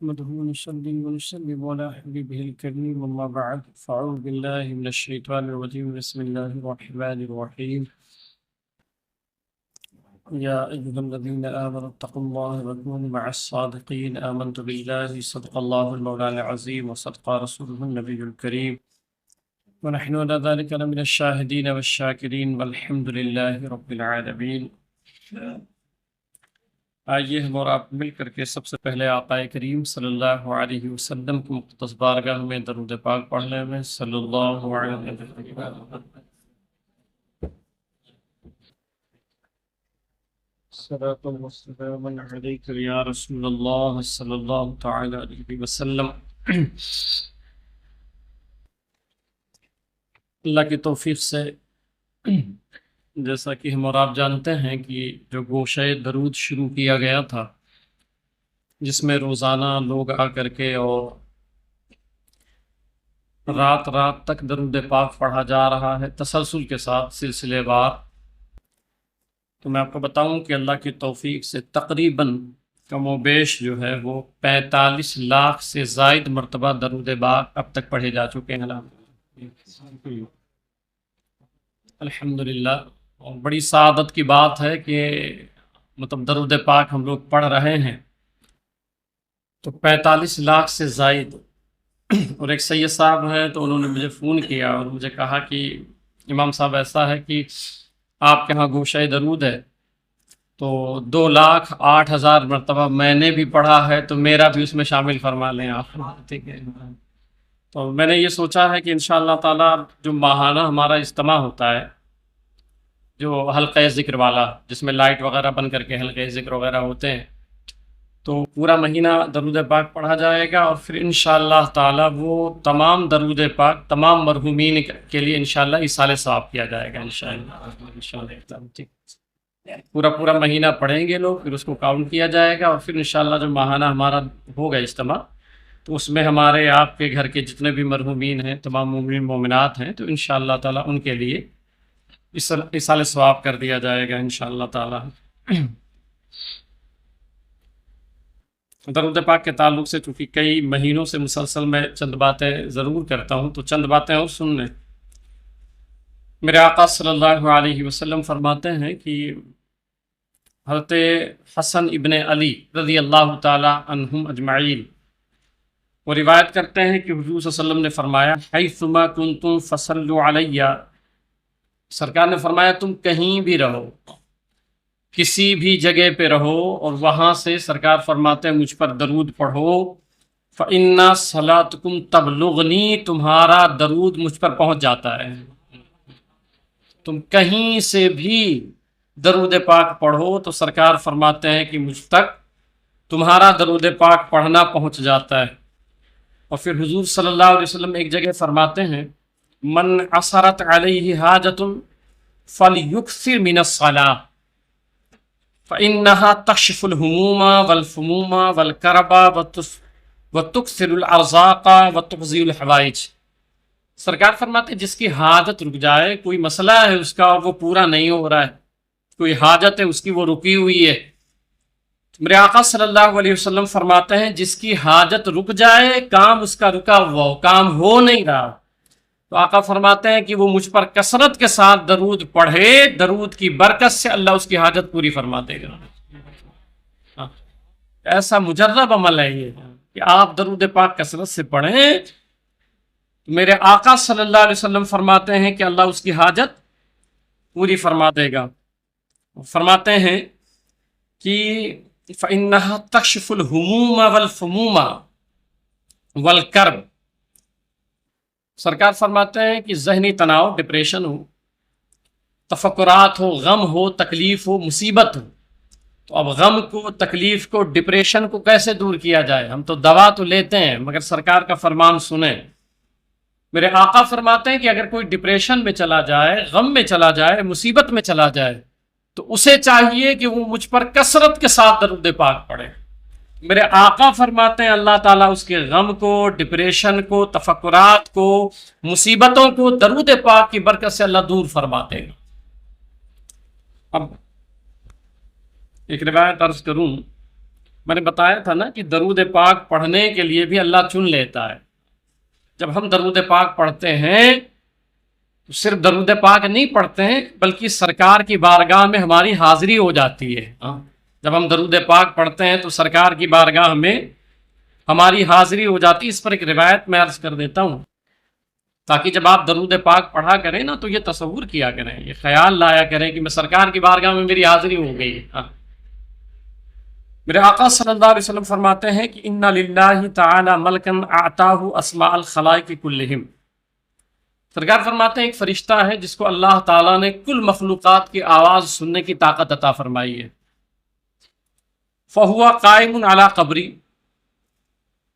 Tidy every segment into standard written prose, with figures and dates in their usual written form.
نحمده ونصلي ونسلم على حبيبه الكريم أما بعد فأعوذ بالله من الشيطان الرجيم بسم الله الرحمن الرحيم يا أيها الذين آمنوا اتقوا الله وكونوا مع الصادقين آمنت بالله صدق الله المولى العظيم وصدق رسوله النبي الكريم ونحن على ذلك لمن الشاهدين والشاكرين والحمد لله رب العالمين. آئیے ہم اور آپ مل کر کے سب سے پہلے آقا کریم صلی اللہ علیہ وسلم کی مقدس بارگاہ میں درود پاک پڑھ لیں میں صلی اللہ علیہ وسلم. صلاۃ و سلام علیک یا رسول اللہ صلی اللہ تعالی علیہ وسلم. اللہ کی توفیق سے جیسا کہ ہم اور آپ جانتے ہیں کہ جو گوشہ درود شروع کیا گیا تھا جس میں روزانہ لوگ آ کر کے اور رات رات تک درود پاک پڑھا جا رہا ہے تسلسل کے ساتھ سلسلے وار، تو میں آپ کو بتاؤں کہ اللہ کی توفیق سے تقریباً کم و بیش جو ہے وہ 45 لاکھ سے زائد مرتبہ درود پاک اب تک پڑھے جا چکے ہیں الحمدللہ. اور بڑی سعادت کی بات ہے کہ مطلب درود پاک ہم لوگ پڑھ رہے ہیں تو 45 لاکھ سے زائد. اور ایک سید صاحب ہیں تو انہوں نے مجھے فون کیا اور مجھے کہا کہ امام صاحب ایسا ہے کہ آپ کے ہاں گوشہ درود ہے تو 2,08,000 مرتبہ میں نے بھی پڑھا ہے تو میرا بھی اس میں شامل فرما لیں آپ. ٹھیک ہے، تو میں نے یہ سوچا ہے کہ انشاءاللہ تعالی جو ماہانہ ہمارا اجتماع ہوتا ہے جو حلقہ ذکر والا جس میں لائٹ وغیرہ بن کر کے حلقہ ذکر وغیرہ ہوتے ہیں، تو پورا مہینہ درود پاک پڑھا جائے گا اور پھر انشاءاللہ تعالی وہ تمام درود پاک تمام مرحومین کے لیے انشاءاللہ ایصال ثواب کیا جائے گا انشاءاللہ. پورا مہینہ پڑھیں گے لوگ، پھر اس کو کاؤنٹ کیا جائے گا اور پھر انشاءاللہ جو ماہانہ ہمارا ہوگا اجتماع تو اس میں ہمارے آپ کے گھر کے جتنے بھی مرحومین ہیں تمام مومنین مومنات ہیں تو انشاءاللہ تعالی ان کے لیے ایصال ثواب کر دیا جائے گا انشاءاللہ تعالی. درود پاک کے تعلق سے چونکہ کئی مہینوں سے مسلسل میں چند باتیں ضرور کرتا ہوں تو چند باتیں اور سن لیں. میرے آقا صلی اللہ علیہ وسلم فرماتے ہیں کہ حضرت حسن ابن علی رضی اللہ تعالی عنہم اجمعین وہ روایت کرتے ہیں کہ حضور صلی اللہ علیہ وسلم نے فرمایا حیثما کنتم فصلوا علیہ. سرکار نے فرمایا تم کہیں بھی رہو، کسی بھی جگہ پہ رہو اور وہاں سے سرکار فرماتے ہیں مجھ پر درود پڑھو. فإن صلاتکم تبلغنی، تمہارا درود مجھ پر پہنچ جاتا ہے. تم کہیں سے بھی درود پاک پڑھو تو سرکار فرماتے ہیں کہ مجھ تک تمہارا درود پاک پڑھنا پہنچ جاتا ہے. اور پھر حضور صلی اللہ علیہ وسلم ایک جگہ فرماتے ہیں من عثرت علیہ حاجۃ فلیکثر من الصلاۃ فإنها تکشف الہموم والفموم والکرب وتکثر الارزاق وتقضی الحوائج. سرکار فرماتے ہیں جس کی حاجت رک جائے، کوئی مسئلہ ہے اس کا اور وہ پورا نہیں ہو رہا ہے، کوئی حاجت ہے اس کی وہ رکی ہوئی ہے، میرے آقا صلی اللہ علیہ وسلم فرماتے ہیں جس کی حاجت رک جائے، کام اس کا رکا ہوا ہو، کام ہو نہیں رہا، تو آقا فرماتے ہیں کہ وہ مجھ پر کثرت کے ساتھ درود پڑھے، درود کی برکت سے اللہ اس کی حاجت پوری فرما دے گا. ایسا مجرب عمل ہے یہ کہ آپ درود پاک کثرت سے پڑھیں. میرے آقا صلی اللہ علیہ وسلم فرماتے ہیں کہ اللہ اس کی حاجت پوری فرما دے گا. فرماتے ہیں کہ فإنها تکشف الہموم والفموم والکرب. سرکار فرماتے ہیں کہ ذہنی تناؤ، ڈپریشن ہو، تفکرات ہو، غم ہو، تکلیف ہو، مصیبت ہو، تو اب غم کو، تکلیف کو، ڈپریشن کو کیسے دور کیا جائے؟ ہم تو دوا تو لیتے ہیں مگر سرکار کا فرمان سنیں. میرے آقا فرماتے ہیں کہ اگر کوئی ڈپریشن میں چلا جائے، غم میں چلا جائے، مصیبت میں چلا جائے تو اسے چاہیے کہ وہ مجھ پر کثرت کے ساتھ درود پاک پڑھے. میرے آقا فرماتے ہیں اللہ تعالیٰ اس کے غم کو، ڈپریشن کو، تفکرات کو، مصیبتوں کو درود پاک کی برکت سے اللہ دور فرما دے گا. اب ایک روایت عرض کروں میں نے بتایا تھا نا کہ درود پاک پڑھنے کے لیے بھی اللہ چن لیتا ہے. جب ہم درود پاک پڑھتے ہیں تو صرف درود پاک نہیں پڑھتے ہیں بلکہ سرکار کی بارگاہ میں ہماری حاضری ہو جاتی ہے. جب ہم درود پاک پڑھتے ہیں تو سرکار کی بارگاہ میں ہماری حاضری ہو جاتی ہے. اس پر ایک روایت میں عرض کر دیتا ہوں تاکہ جب آپ درود پاک پڑھا کریں نا تو یہ تصور کیا کریں، یہ خیال لایا کریں کہ میں سرکار کی بارگاہ میں میری حاضری ہو گئی. میرے آقا صلی اللہ علیہ وسلم فرماتے ہیں کہ اِنَّ لِلَّهِ تَعَالَى مَلْكًا أَعْطَاهُ أَسْمَاءَ الْخَلَائِقِ كُلِّهِمْ. سرکار فرماتے ہیں ایک فرشتہ ہے جس کو اللہ تعالیٰ نے کل مخلوقات کی آواز سننے کی طاقت عطا فرمائی ہے. فَهُوَ قَائِمٌ عَلَى قَبْرِي.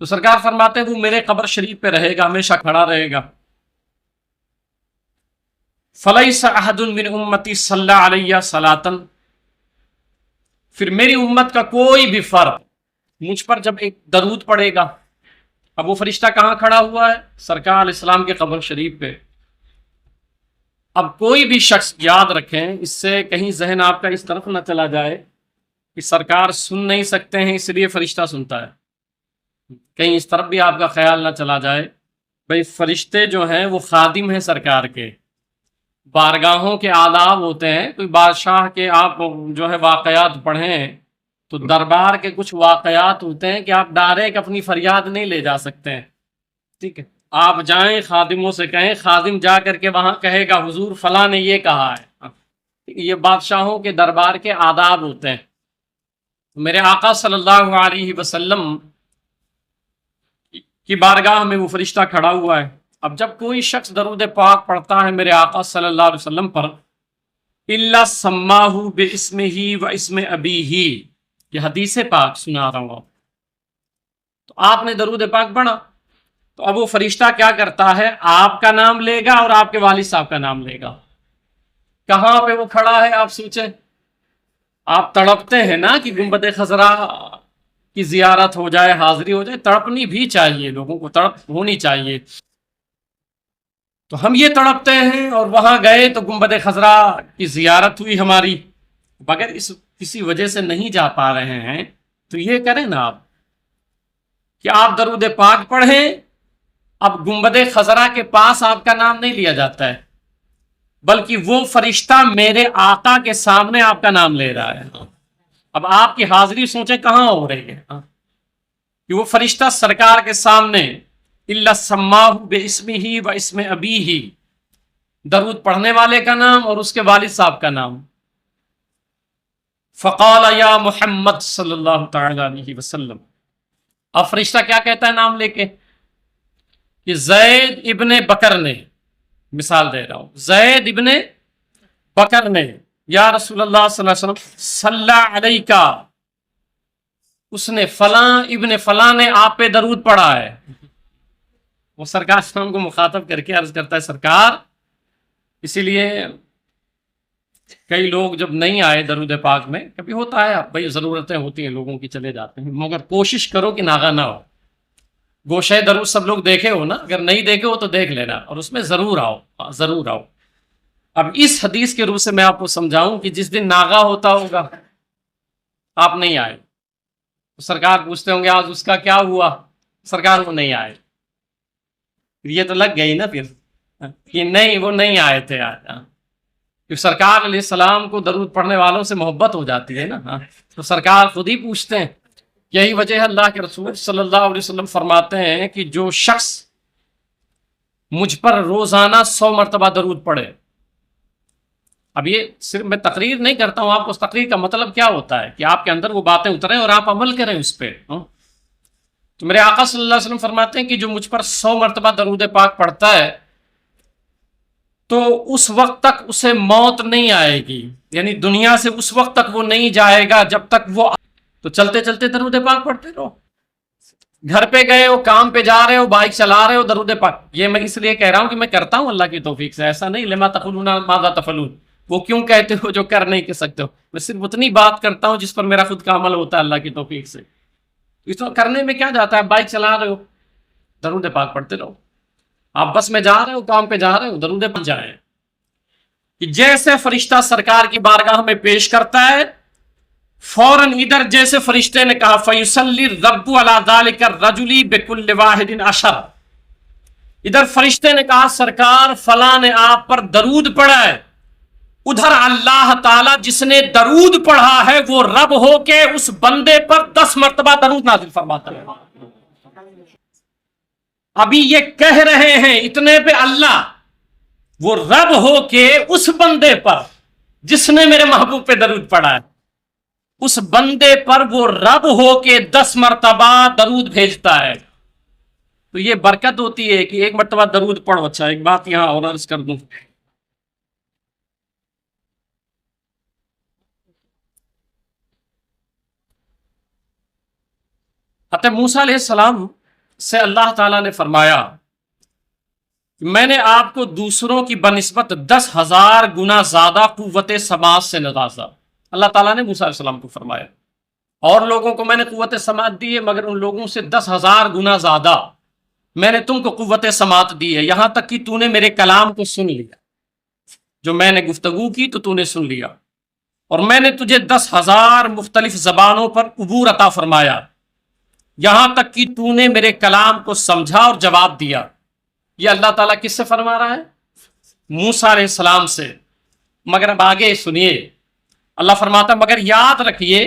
تو سرکار فرماتے ہیں وہ میرے قبر شریف پہ رہے گا، ہمیشہ کھڑا رہے گا. فَلَيْسَ أَحَدٌ مِّنْ أُمَّتِي صَلَّى عَلَيَّ صَلَاةً. پھر میری امت کا کوئی بھی فرد مجھ پر جب ایک درود پڑے گا. اب وہ فرشتہ کہاں کھڑا ہوا ہے؟ سرکار علیہ السلام کے قبر شریف پہ. اب کوئی بھی شخص یاد رکھیں، اس سے کہیں ذہن آپ کا اس طرف نہ چلا جائے کہ سرکار سن نہیں سکتے ہیں اس لیے فرشتہ سنتا ہے. کہیں اس طرف بھی آپ کا خیال نہ چلا جائے. بھئی فرشتے جو ہیں وہ خادم ہیں سرکار کے، بارگاہوں کے آداب ہوتے ہیں. کوئی بادشاہ کے آپ جو ہے واقعات پڑھیں تو دربار کے کچھ واقعات ہوتے ہیں کہ آپ ڈائریکٹ اپنی فریاد نہیں لے جا سکتے ہیں. ٹھیک ہے، آپ جائیں خادموں سے کہیں، خادم جا کر کے وہاں کہے گا حضور فلاں نے یہ کہا ہے. یہ بادشاہوں کے دربار کے آداب ہوتے ہیں. میرے آقا صلی اللہ علیہ وسلم کی بارگاہ میں وہ فرشتہ کھڑا ہوا ہے. اب جب کوئی شخص درود پاک پڑھتا ہے میرے آقا صلی اللہ علیہ وسلم پر، اِلَّا سَمَّاهُ بِاسْمِهِ وَاسْمِ أَبِيهِ، یہ حدیث پاک سنا رہا ہوں. تو آپ نے درود پاک پڑھا تو اب وہ فرشتہ کیا کرتا ہے؟ آپ کا نام لے گا اور آپ کے والد صاحب کا نام لے گا. کہاں پہ وہ کھڑا ہے آپ سوچیں. آپ تڑپتے ہیں نا کہ گنبد خضرا کی زیارت ہو جائے، حاضری ہو جائے. تڑپنی بھی چاہیے، لوگوں کو تڑپ ہونی چاہیے. تو ہم یہ تڑپتے ہیں اور وہاں گئے تو گنبد خضرا کی زیارت ہوئی ہماری، مگر اس کسی وجہ سے نہیں جا پا رہے ہیں. تو یہ کریں نا آپ کہ آپ درود پاک پڑھیں. اب گنبد خضرا کے پاس آپ کا نام نہیں لیا جاتا ہے بلکہ وہ فرشتہ میرے آقا کے سامنے آپ کا نام لے رہا ہے. اب آپ کی حاضری سوچیں کہاں ہو رہی ہے کہ وہ فرشتہ سرکار کے سامنے اِلَّا سَمَّاهُ بِاسْمِهِ وَاسْمِ أَبِيهِ، درود پڑھنے والے کا نام اور اس کے والد صاحب کا نام. فَقَالَ يَا محمد صلی اللہ تعالی علیہ وسلم. اب فرشتہ کیا کہتا ہے نام لے کے کہ زید ابن بکر نے، مثال دے رہا ہوں، زید ابن بکر نے یا رسول اللہ صلی اللہ علیہ وسلم صلی علیکا، اس نے فلاں ابن فلاں نے آپ پہ درود پڑھا ہے. وہ سرکار اسلام کو مخاطب کر کے عرض کرتا ہے سرکار، اسی لیے کئی لوگ جب نہیں آئے درود پاک میں، کبھی ہوتا ہے بھائی ضرورتیں ہوتی ہیں لوگوں کی، چلے جاتے ہیں، مگر کوشش کرو کہ ناغہ نہ ہو. گوشہ درود سب لوگ دیکھے ہو نا، اگر نہیں دیکھے ہو تو دیکھ لینا اور اس میں ضرور آؤ، ضرور آؤ. اب اس حدیث کے روح سے میں آپ کو سمجھاؤں کہ جس دن ناغہ ہوتا ہوگا آپ نہیں آئے تو سرکار پوچھتے ہوں گے آج اس کا کیا ہوا، سرکار وہ نہیں آئے. یہ تو لگ گئی نا پھر کہ نہیں وہ نہیں آئے تھے آج. کیونکہ سرکار علیہ السلام کو درود پڑھنے والوں سے محبت ہو جاتی ہے نا، تو سرکار خود ہی پوچھتے ہیں. یہی وجہ ہے اللہ کے رسول صلی اللہ علیہ وسلم فرماتے ہیں کہ جو شخص مجھ پر روزانہ 100 مرتبہ درود پڑھے. اب یہ صرف میں تقریر نہیں کرتا ہوں آپ کو، اس تقریر کا مطلب کیا ہوتا ہے کہ آپ کے اندر وہ باتیں اتریں اور آپ عمل کریں اس پہ. تو میرے آقا صلی اللہ علیہ وسلم فرماتے ہیں کہ جو مجھ پر 100 مرتبہ درود پاک پڑھتا ہے تو اس وقت تک اسے موت نہیں آئے گی، یعنی دنیا سے اس وقت تک وہ نہیں جائے گا جب تک وہ، تو چلتے چلتے درود پاک پڑھتے رہو. گھر پہ گئے ہو، کام پہ جا رہے ہو، بائک چلا رہے ہو، درود پاک. یہ میں اس لیے کہہ رہا ہوں کہ میں کرتا ہوں اللہ کی توفیق سے، ایسا نہیں لما تقولون ماذا تفعلون، وہ کیوں کہتے ہو جو کر نہیں سکتے ہو. میں صرف اتنی بات کرتا ہوں جس پر میرا خود کا عمل ہوتا ہے اللہ کی توفیق سے. اس کو کرنے میں کیا جاتا ہے، بائک چلا رہے ہو درود پاک پڑھتے رہو، آپ بس میں جا رہے ہو، کام پہ جا رہے ہو، درود پاک جائیں. کہ جیسے فرشتہ سرکار کی بارگاہ میں پیش کرتا ہے فوراً ادھر جیسے فرشتے نے کہا فیصلی الرب علی ذلک الرجل بکل واحد عشر، ادھر فرشتے نے کہا سرکار فلاں نے آپ پر درود پڑھا ہے، ادھر اللہ تعالی جس نے درود پڑھا ہے وہ رب ہو کے اس بندے پر 10 مرتبہ درود نازل فرماتا ہے۔ ابھی یہ کہہ رہے ہیں اتنے پہ اللہ وہ رب ہو کے اس بندے پر جس نے میرے محبوب پہ درود پڑھا ہے، اس بندے پر وہ رب ہو کے 10 مرتبہ درود بھیجتا ہے۔ تو یہ برکت ہوتی ہے کہ ایک مرتبہ درود پڑھو۔ اچھا ایک بات یہاں اور عرض کر دوں، حضرت موسیٰ علیہ السلام سے اللہ تعالیٰ نے فرمایا کہ میں نے آپ کو دوسروں کی بنسبت 10,000 گنا زیادہ قوت سماعت سے نوازا۔ اللہ تعالیٰ نے موسیٰ علیہ السلام کو فرمایا اور لوگوں کو میں نے قوت سماعت دی ہے مگر ان لوگوں سے 10,000 گنا زیادہ میں نے تم کو قوت سماعت دی ہے، یہاں تک کہ تو نے میرے کلام کو سن لیا، جو میں نے گفتگو کی تو نے سن لیا، اور میں نے تجھے 10,000 مختلف زبانوں پر عبور عطا فرمایا، یہاں تک کہ تو نے میرے کلام کو سمجھا اور جواب دیا۔ یہ اللہ تعالیٰ کس سے فرما رہا ہے؟ موسیٰ علیہ السلام سے۔ مگر اب آگے سنیے، اللہ فرماتا مگر یاد رکھیے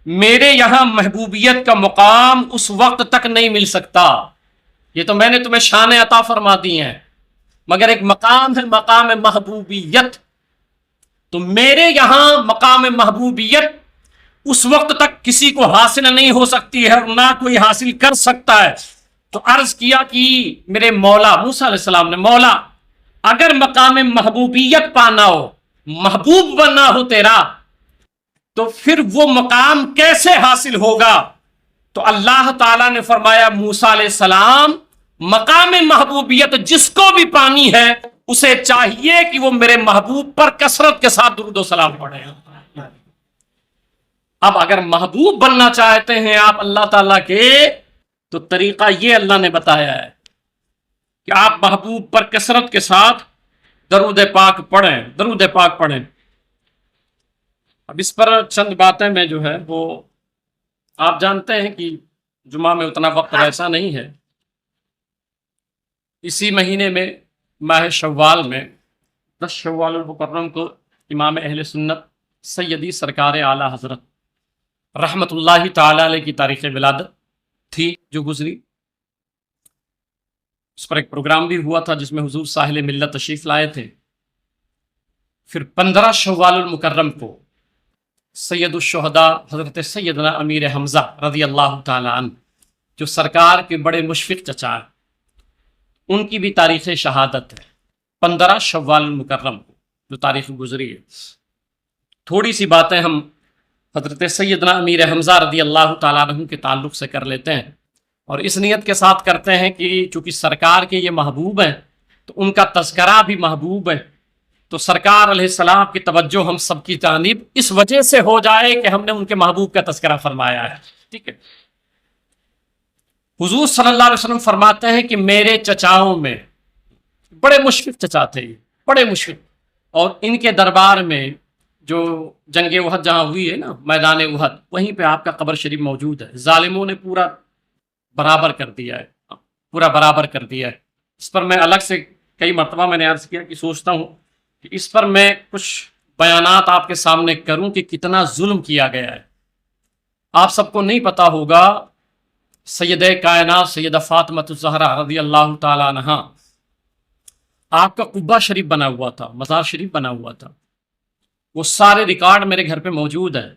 میرے یہاں محبوبیت کا مقام اس وقت تک نہیں مل سکتا، یہ تو میں نے تمہیں شان عطا فرما دی ہیں، مگر ایک مقام ہے مقام محبوبیت، تو میرے یہاں مقام محبوبیت اس وقت تک کسی کو حاصل نہیں ہو سکتی ہے اور نہ کوئی حاصل کر سکتا ہے۔ تو عرض کیا کہ میرے مولا موسیٰ علیہ السلام نے، مولا اگر مقام محبوبیت پانا ہو، محبوب بننا ہو تیرا، تو پھر وہ مقام کیسے حاصل ہوگا؟ تو اللہ تعالیٰ نے فرمایا موسیٰ علیہ السلام مقام محبوبیت جس کو بھی پانی ہے اسے چاہیے کہ وہ میرے محبوب پر کثرت کے ساتھ درود و سلام پڑھے۔ اب اگر محبوب بننا چاہتے ہیں آپ اللہ تعالیٰ کے، تو طریقہ یہ اللہ نے بتایا ہے کہ آپ محبوب پر کثرت کے ساتھ درود پاک پڑھیں، درود پاک پڑھیں۔ اب اس پر چند باتیں میں جو ہے وہ، آپ جانتے ہیں کہ جمعہ میں اتنا وقت ایسا نہیں ہے، اسی مہینے میں ماہ شوال میں 10 شوال المکرم کو امام اہل سنت سیدی سرکار اعلیٰ حضرت رحمت اللہ تعالی علیہ کی تاریخ ولادت تھی جو گزری، اس پر ایک پروگرام بھی ہوا تھا جس میں حضور ساحل ملت تشریف لائے تھے۔ پھر 15 شوال المکرم کو سید الشہداء حضرت سیدنا امیر حمزہ رضی اللہ تعالی عنہ جو سرکار کے بڑے مشفق چچا ہیں، ان کی بھی تاریخ شہادت ہے 15 شوال المکرم کو جو تاریخ گزری ہے۔ تھوڑی سی باتیں ہم حضرت سیدنا امیر حمزہ رضی اللہ تعالیٰ عنہ کے تعلق سے کر لیتے ہیں، اور اس نیت کے ساتھ کرتے ہیں کہ چونکہ سرکار کے یہ محبوب ہیں تو ان کا تذکرہ بھی محبوب ہے، تو سرکار علیہ السلام کی توجہ ہم سب کی جانب اس وجہ سے ہو جائے کہ ہم نے ان کے محبوب کا تذکرہ فرمایا ہے۔ ٹھیک ہے، حضور صلی اللہ علیہ وسلم فرماتے ہیں کہ میرے چچاؤں میں بڑے مشفق چچا تھے، بڑے مشفق، اور ان کے دربار میں جو جنگ احد جہاں ہوئی ہے نا، میدان احد، وہیں پہ آپ کا قبر شریف موجود ہے۔ ظالموں نے پورا برابر کر دیا ہے، پورا برابر کر دیا ہے۔ اس پر میں الگ سے کئی مرتبہ میں نے عرض کیا کہ سوچتا ہوں کہ اس پر میں کچھ بیانات آپ کے سامنے کروں کہ کتنا ظلم کیا گیا ہے۔ آپ سب کو نہیں پتا ہوگا، سیدہ کائنات سیدہ فاطمہ الزہرا رضی اللہ تعالی عنہا، آپ کا قبہ شریف بنا ہوا تھا، مزار شریف بنا ہوا تھا، وہ سارے ریکارڈ میرے گھر پہ موجود ہیں،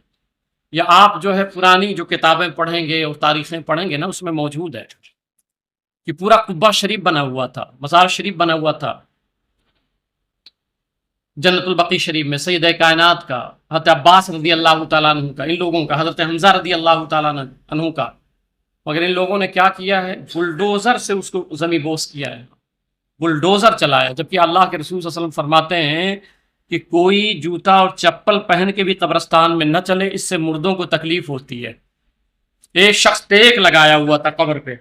یا آپ جو ہے پرانی جو کتابیں پڑھیں گے اور تاریخیں پڑھیں گے نا، اس میں موجود ہے کہ پورا قبہ شریف بنا ہوا تھا، مزار شریف بنا ہوا تھا جنت البقیع شریف میں، سیدہ کائنات کا، حضرت عباس رضی اللہ تعالیٰ عنہ کا، ان لوگوں کا، حضرت حمزہ رضی اللہ تعالیٰ عنہ کا، مگر ان لوگوں نے کیا کیا ہے؟ بلڈوزر سے اس کو زمین بوس کیا ہے، بلڈوزر چلایا، جبکہ اللہ کے رسول صلی اللہ علیہ وسلم فرماتے ہیں کہ کوئی جوتا اور چپل پہن کے بھی قبرستان میں نہ چلے، اس سے مردوں کو تکلیف ہوتی ہے۔ ایک شخص ٹیک لگایا ہوا تھا قبر پہ،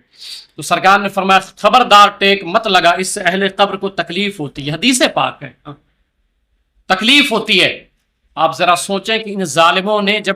تو سرکار نے فرمایا خبردار ٹیک مت لگا، اس سے اہل قبر کو تکلیف ہوتی ہے، حدیث پاک ہے، تکلیف ہوتی ہے۔ آپ ذرا سوچیں کہ ان ظالموں نے جب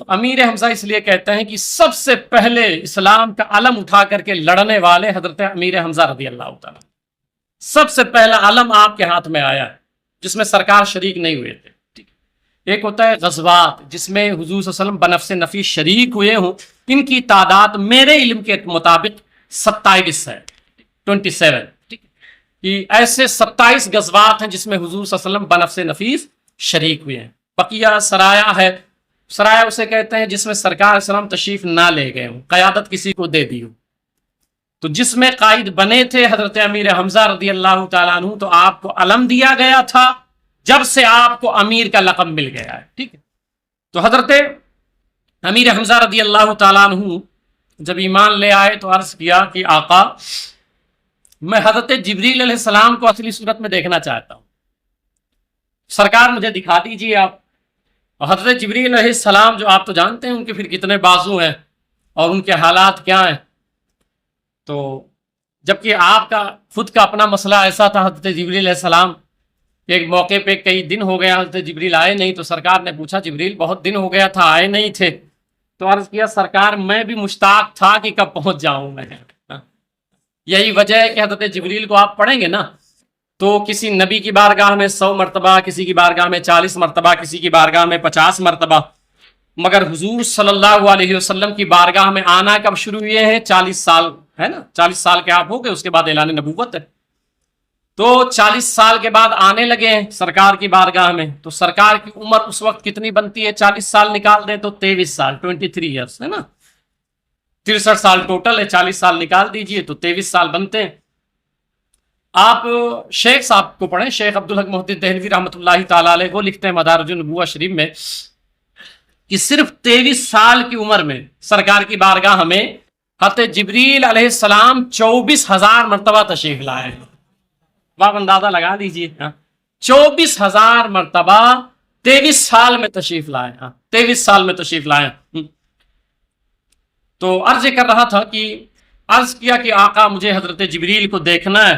تو امیر حمزہ اس لیے کہتے ہیں کہ سب سے پہلے اسلام کا علم اٹھا کر کے لڑنے والے حضرت امیر حمزہ رضی اللہ تعالیٰ، سب سے پہلا علم آپ کے ہاتھ میں آیا ہے جس میں سرکار شریک نہیں ہوئے تھے. ایک ہوتا ہے غزوات جس میں حضور صلی اللہ علیہ وسلم بنفس نفیس شریک ہوئے ہوں، ان کی تعداد میرے علم کے مطابق 27 ہے، 27. کہ ایسے 27 غزوات ہیں جس میں حضور صلی اللہ علیہ وسلم بنفس نفیس شریک ہوئے ہیں. بقیہ سرایا ہے، سرایا اسے کہتے ہیں جس میں سرکار علیہ السلام تشریف نہ لے گئے ہوں، قیادت کسی کو دے دی ہو. تو جس میں قائد بنے تھے حضرت امیر حمزہ رضی اللہ تعالیٰ عنہ، تو آپ کو علم دیا گیا تھا جب سے آپ کو امیر کا لقب مل گیا ہے. ٹھیک ہے. تو حضرت امیر حمزہ رضی اللہ تعالیٰ عنہ جب ایمان لے آئے تو عرض کیا کہ آقا میں حضرت جبریل علیہ السلام کو اصلی صورت میں دیکھنا چاہتا ہوں، سرکار مجھے دکھا دیجیے آپ. اور حضرت جبریل علیہ السلام جو آپ تو جانتے ہیں ان کے پھر کتنے بازو ہیں اور ان کے حالات کیا ہیں. تو جبکہ آپ کا خود کا اپنا مسئلہ ایسا تھا، حضرت جبریل علیہ السلام ایک موقع پہ کئی دن ہو گیا حضرت جبریل آئے نہیں، تو سرکار نے پوچھا جبریل بہت دن ہو گیا تھا آئے نہیں تھے. تو عرض کیا سرکار میں بھی مشتاق تھا کہ کب پہنچ جاؤں میں. یہی وجہ ہے کہ حضرت جبریل کو آپ پڑھیں گے نا تو کسی نبی کی بارگاہ میں 100 مرتبہ، کسی کی بارگاہ میں 40 مرتبہ، کسی کی بارگاہ میں 50 مرتبہ. مگر حضور صلی اللہ علیہ وسلم کی بارگاہ میں آنا کب شروع ہوئے ہیں؟ 40 سال ہے نا، 40 سال کے آپ ہو گئے، اس کے بعد اعلان نبوت ہے. تو 40 سال کے بعد آنے لگے ہیں سرکار کی بارگاہ میں. تو سرکار کی عمر اس وقت کتنی بنتی ہے؟ 40 سال نکال دیں تو 23 سال، 23 ایئرس ہے نا، 63 سال ٹوٹل ہے، 40 سال نکال دیجئے تو 23 سال بنتے ہیں. آپ شیخ صاحب کو پڑھیں، شیخ عبدالحق محدث دہلوی رحمۃ اللہ تعالیٰ علیہ، وہ لکھتے ہیں مدارج النبوہ شریف میں کہ صرف 23 سال کی عمر میں سرکار کی بارگاہ میں حضرت جبریل علیہ السلام 24,000 مرتبہ تشریف لائے. آپ اندازہ لگا لیجیے، 24,000 مرتبہ 23 سال میں تشریف لائے. 23 سال میں تشریف لائے. تو عرض کر رہا تھا کہ عرض کیا کہ آقا مجھے حضرت جبریل کو دیکھنا ہے.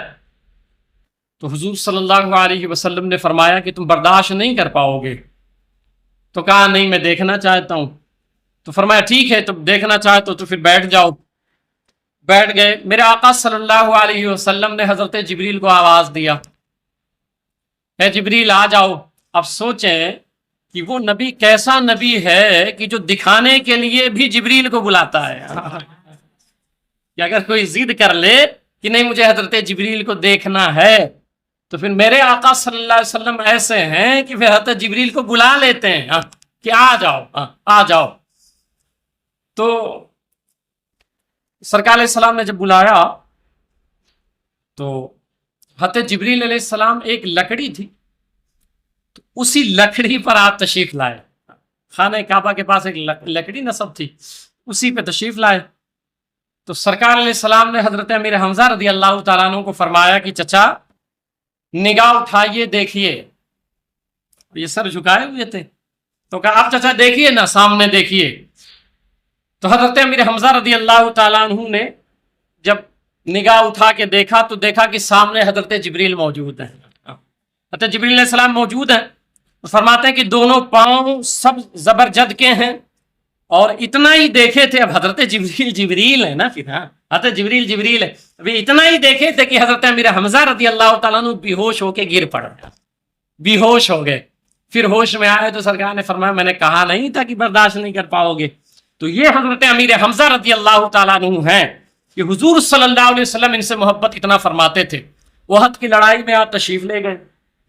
تو حضور صلی اللہ علیہ وسلم نے فرمایا کہ تم برداشت نہیں کر پاؤ گے. تو کہا نہیں میں دیکھنا چاہتا ہوں. تو فرمایا ٹھیک ہے تم دیکھنا چاہتے ہو تو پھر بیٹھ جاؤ. بیٹھ گئے. میرے آقا صلی اللہ علیہ وسلم نے حضرت جبریل کو آواز دیا، اے جبریل آ جاؤ. اب سوچیں کہ وہ نبی کیسا نبی ہے کہ جو دکھانے کے لیے بھی جبریل کو بلاتا ہے. کہ اگر کوئی ضد کر لے کہ نہیں مجھے حضرت جبریل کو دیکھنا ہے تو پھر میرے آقا صلی اللہ علیہ وسلم ایسے ہیں کہ پھر حضرت جبریل کو بلا لیتے ہیں کہ آ جاؤ آ جاؤ. تو سرکار علیہ السلام نے جب بلایا تو حضرت جبریل علیہ السلام ایک لکڑی تھی، تو اسی لکڑی پر آپ تشریف لائے. خانہ کعبہ کے پاس ایک لکڑی نصب تھی، اسی پہ تشریف لائے. تو سرکار علیہ السلام نے حضرت امیر حمزہ رضی اللہ تعالیٰ عنہ کو فرمایا کہ چچا نگاہ اٹھائیے دیکھیے. یہ سر جھکائے ہوئے تھے تو کہا آپ چچا دیکھیے نا، سامنے دیکھیے. تو حضرت امیر حمزہ رضی اللہ تعالیٰ عنہ نے جب نگاہ اٹھا کے دیکھا تو دیکھا کہ سامنے حضرت جبریل موجود ہیں. حضرت جبریل علیہ السلام موجود ہیں. فرماتے ہیں کہ دونوں پاؤں سب زبرجد کے ہیں، اور اتنا ہی دیکھے تھے. اب حضرت جبریل ہے نا، پھر حضرت جبریل ہے. ابھی اتنا ہی دیکھے تھے کہ حضرت امیر حمزہ رضی اللہ تعالیٰ عنہ بے ہوش ہو کے گر پڑ گیا، بے ہوش ہو گئے. پھر ہوش میں آئے تو سرکار نے فرمایا میں نے کہا نہیں تھا کہ برداشت نہیں کر پاؤ گے. تو یہ حضرت امیر حمزہ رضی اللہ تعالیٰ عنہ ہیں کہ حضور صلی اللہ علیہ وسلم ان سے محبت اتنا فرماتے تھے. احد کی لڑائی میں آپ تشریف لے گئے،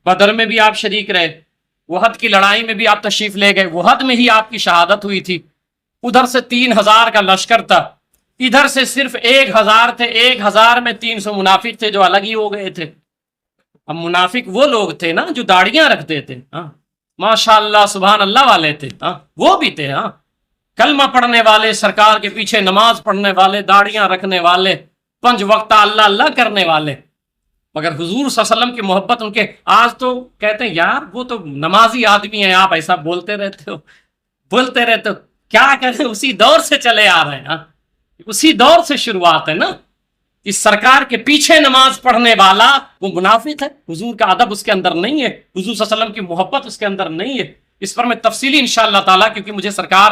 بدر میں بھی آپ شریک رہے، احد کی لڑائی میں بھی آپ تشریف لے گئے. احد میں ہی آپ کی شہادت ہوئی تھی. ادھر سے 3,000 کا لشکر تھا، ادھر سے صرف 1,000 تھے. 1,000 میں 300 منافق تھے جو الگ ہی ہو گئے تھے. اب منافق وہ لوگ تھے نا جو داڑیاں رکھتے تھے، ماشاء اللہ سبحان اللہ والے تھے، وہ بھی تھے کلمہ پڑھنے والے، سرکار کے پیچھے نماز پڑھنے والے، داڑیاں رکھنے والے، 5 وقتہ اللہ اللہ کرنے والے. مگر حضور صلی اللہ علیہ وسلم کی محبت ان کے، آج تو کہتے ہیں یار وہ تو نمازی آدمی ہیں، آپ ایسا بولتے رہتے ہو. کیا کریں، اسی دور سے چلے آ رہے ہیں، اسی دور سے شروعات ہے نا. اس سرکار کے پیچھے نماز پڑھنے والا وہ منافق ہے. حضور کا ادب اس کے اندر نہیں ہے، حضور صلی اللہ علیہ وسلم کی محبت اس کے اندر نہیں ہے. اس پر میں تفصیلی انشاءاللہ تعالیٰ، کیونکہ مجھے سرکار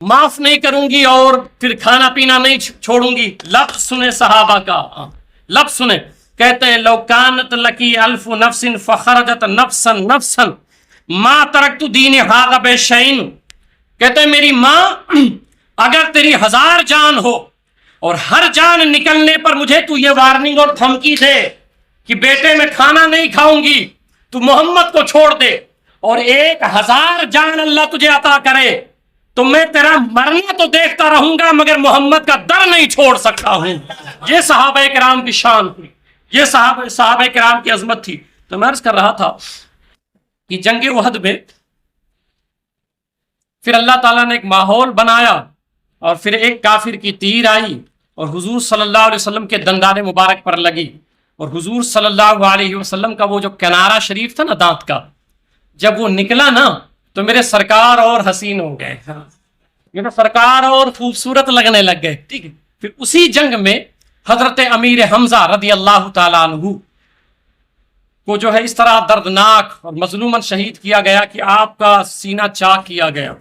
معاف نہیں کروں گی اور پھر کھانا پینا نہیں چھوڑوں گی. لفظ سنے صحابہ کا، لفظ سنے. کہتے ہیں لو کانت لکی الف نفس فخرجت نفسا نفسا ما ترکت دین ھذا بشیء. کہتے ہیں میری ماں اگر تیری 1000 جان ہو اور ہر جان نکلنے پر مجھے تو یہ وارننگ اور دھمکی دے کہ بیٹے میں کھانا نہیں کھاؤں گی، تو محمد کو چھوڑ دے، اور 1000 جان اللہ تجھے عطا کرے تو میں تیرا مرنا تو دیکھتا رہوں گا مگر محمد کا در نہیں چھوڑ سکتا ہوں. یہ صحابہ کرام کی شان تھی، یہ صحابہ کرام کی عظمت تھی. تو میں عرض کر رہا تھا کہ جنگ احد میں پھر اللہ تعالیٰ نے ایک ماحول بنایا اور پھر ایک کافر کی تیر آئی اور حضور صلی اللہ علیہ وسلم کے دندان مبارک پر لگی، اور حضور صلی اللہ علیہ وسلم کا وہ جو کنارہ شریف تھا نا دانت کا، جب وہ نکلا نا تو میرے سرکار اور حسین ہو گئے، یہ تو سرکار اور خوبصورت لگنے لگ گئے. ٹھیک ہے. پھر اسی جنگ میں حضرت امیر حمزہ رضی اللہ تعالیٰ عنہ کو جو ہے اس طرح دردناک اور مظلوماً شہید کیا گیا کہ آپ کا سینہ چاک کیا گیا،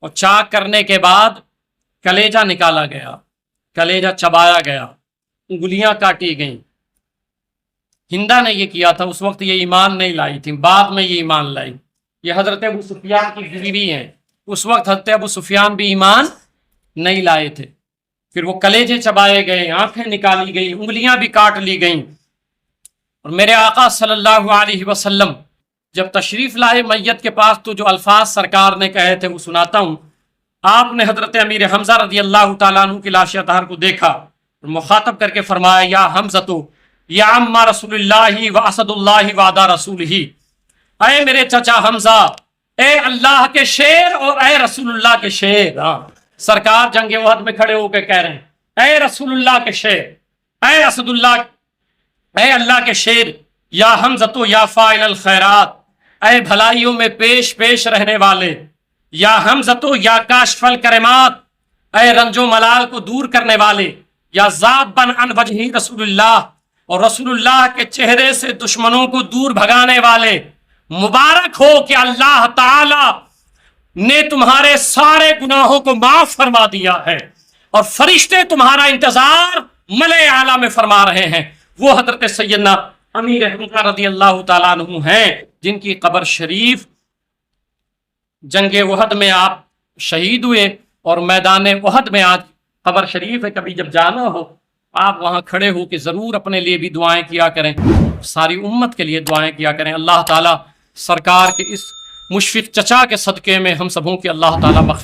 اور چاک کرنے کے بعد کلیجہ نکالا گیا، کلیجہ چبایا گیا، انگلیاں کاٹی گئیں. ہندا نے یہ کیا تھا، اس وقت یہ ایمان نہیں لائی تھی، بعد میں یہ ایمان لائی. یہ حضرت ابو سفیان کی بیوی ہیں، اس وقت حضرت ابو سفیان بھی ایمان نہیں لائے تھے. پھر وہ کلیجے چبائے گئے، آنکھیں نکالی گئی، انگلیاں بھی کاٹ لی گئیں. اور میرے آقا صلی اللہ علیہ وسلم جب تشریف لائے میت کے پاس تو جو الفاظ سرکار نے کہے تھے وہ سناتا ہوں. آپ نے حضرت امیر حمزہ رضی اللہ تعالیٰ عنہ کی لاش اطہر کو دیکھا اور مخاطب کر کے فرمایا یا حمزہ یا عم رسول اللہ و اسد اللہ وعدہ رسول ہی. اے میرے چچا حمزہ، اے اللہ کے شیر اور اے رسول اللہ کے شیر. سرکار جنگ احد میں کھڑے ہو کے کہہ رہے ہیں اے رسول اللہ کے شیر، اے اسد اللہ، اے اللہ کے شیر، یا حمزہ یا فاعل الخیرات، اے بھلائیوں میں پیش پیش رہنے والے، یا حمزہ یا کاشف الکرمات، اے رنج و ملال کو دور کرنے والے، یا ذات بن عن وجہ رسول اللہ، اور رسول اللہ کے چہرے سے دشمنوں کو دور بھگانے والے. مبارک ہو کہ اللہ تعالی نے تمہارے سارے گناہوں کو معاف فرما دیا ہے اور فرشتے تمہارا انتظار ملائے اعلیٰ میں فرما رہے ہیں. وہ حضرت سیدنا امیر حمزہ رضی اللہ تعالیٰ عنہ ہیں جن کی قبر شریف جنگ احد میں آپ شہید ہوئے، اور میدان احد میں آج قبر شریف ہے. کبھی جب جانا ہو آپ وہاں کھڑے ہو کہ ضرور اپنے لیے بھی دعائیں کیا کریں، ساری امت کے لیے دعائیں کیا کریں. اللہ تعالیٰ سرکار کے اس مشفق چچا کے صدقے میں ہم سبوں کی اللہ تعالیٰ مغفرت